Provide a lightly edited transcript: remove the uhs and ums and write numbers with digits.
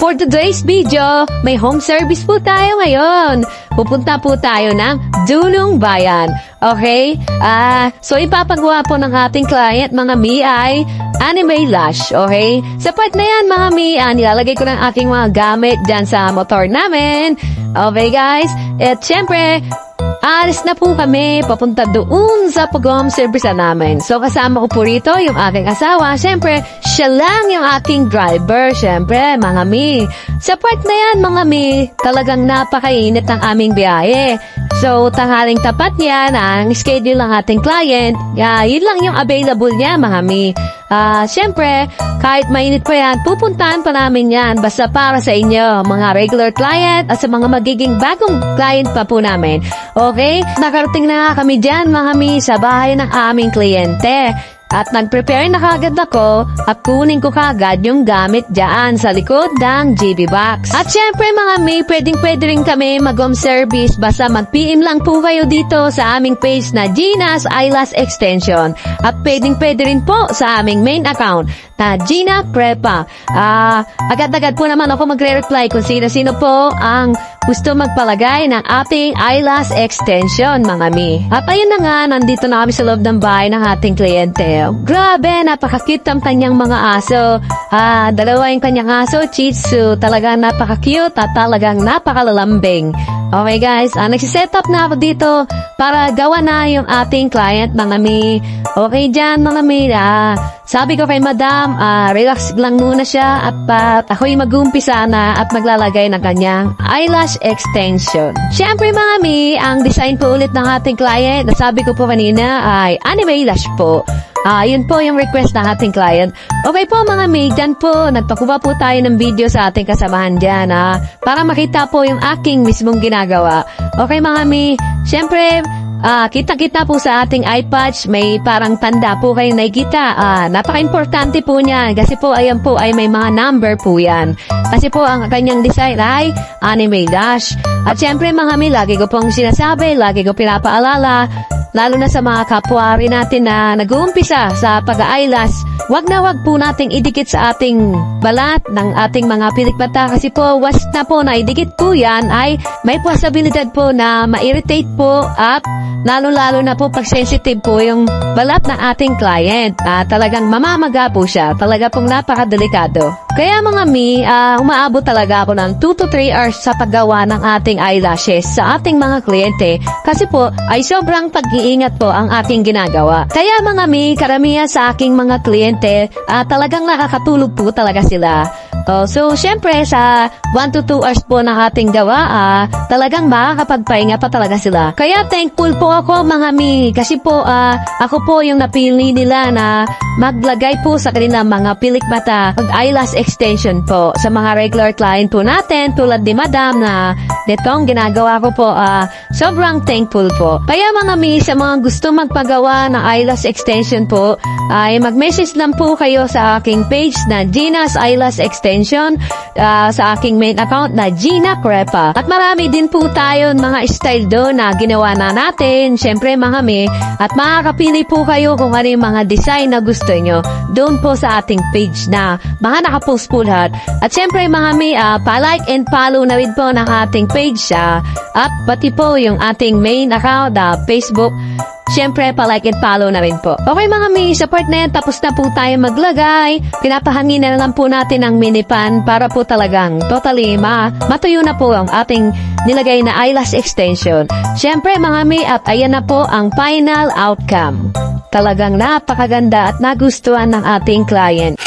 For today's video, may home service po tayo ngayon. Pupunta po tayo ng Dulong Bayan. Okay? So ipapagawa po ng ating client, mga mi, ay anime lash. Okay? Sa part na yan, mga mi, nilalagay ko ng aking mga gamit dyan sa motor namin. Okay, guys? At syempre, alis na po kami papunta doon sa pag-home service namin. So, kasama ko po rito yung aking asawa. Siyempre, siya lang yung aking driver. Siyempre, mga mi. Sa part na yan, mga mi, talagang napakainit ng aming biyahe. So, tanghaling tapat niya ang schedule ng ating client. Yun lang yung available niya, mga mi. Siyempre, kahit mainit pa yan, pupuntahan pa namin yan basta para sa inyo, mga regular client at sa mga magiging bagong client pa po namin. Okay? Nakarating na nga kami dyan, mga mi, sa bahay ng aming kliyente. At nag-prepare na kagad ako at kunin ko kagad yung gamit dyan sa likod ng GB box. At syempre, mga mi, pwede rin kami mag-home service basta mag-PM lang po kayo dito sa aming page na Gina's Eyelash Extension. At pwede rin po sa aming main account na Gina Prepa. Agad-agad po naman ako magre-reply kung sino-sino po ang gusto magpalagay ng ating eyelash extension, mga mi. At ayun na nga, nandito na kami sa loob ng bahay ng ating kliyente. Grabe, napaka-cute ang kanyang mga aso. Dalawa yung kanyang aso, Shih Tzu. Talagang napaka-cute at talagang napakalalambing. Okay, guys, nagsiset up na ako dito para gawa na yung ating client, mga mi. Okay dyan, mga mi. Sabi ko kay madam, relax lang muna siya at ako'y mag-uumpisa na at maglalagay ng kanyang eyelash extension. Siyempre, mga mi, ang design po ulit ng ating client na sabi ko po kanina ay anime lash po. Yun po yung request ng ating client. Okay po, mga mi, dyan po, nagpakuha po tayo ng video sa ating kasamahan dyan, para makita po yung aking mismong ginagawa. Okay, mga mi, siyempre, kita-kita po sa ating iPads, may parang tanda po kayong nakikita. Napaka-importante po niyan kasi po ayan po ay may mga number po yan. Kasi po ang kanyang design ay anime lash. At syempre, mga mi, lagi ko pong sinasabi, lagi ko pinapaalala, lalo na sa mga kapwa rin natin na nag-uumpisa sa pag-eyelash, wag po nating idikit sa ating balat ng ating mga pilikmata kasi po once na po na idikit po yan ay may posibilidad po na ma-irritate po at lalo na po pag sensitive po yung balat ng ating client. Talagang mamamaga po siya. Talaga pong napakadelikado. Kaya mga mi, umaabot talaga ako ng 2 to 3 hours sa paggawa ng ating eyelashes sa ating mga kliyente kasi po ay sobrang pag-iingat po ang aking ginagawa. Kaya mga mi, karamihan sa aking mga kliyente, talagang nakakatulog po talaga sila. So, syempre, sa 1 to 2 hours po ng ating gawa, talagang makakapagpahinga pa talaga sila. Kaya thankful po ako, mga mi, kasi po, ako po yung napili nila na maglagay po sa kanilang mga pilikmata, eyelash extension po sa mga regular client po natin, tulad ni Madam na netong ginagawa ko po, sobrang thankful po. Kaya mga mi, sa mga gusto magpagawa ng eyelash extension po, ay mag-message lang po kayo sa aking page na Gina's Eyelash Extension, sa aking main account na Gina Prepa. At marami din po tayo mga style doon na ginawa na natin, syempre mga mi, at makakapili po kayo kung ano yung mga design na gusto nyo doon po sa ating page na mga nakapost po lahat. At syempre mga mi, pa-like and follow na rin po ng ating page at pati po yung ating main account, Facebook. Siyempre, pa-like and follow na rin po. Okay mga mi, sa part na yan, tapos na po tayo maglagay. Pinapahangin na lang po natin ang mini pan para po talagang totally matuyo na po ang ating nilagay na eyelash extension. Siyempre mga mi, at ayan na po ang final outcome. Talagang napakaganda at nagustuhan ng ating client.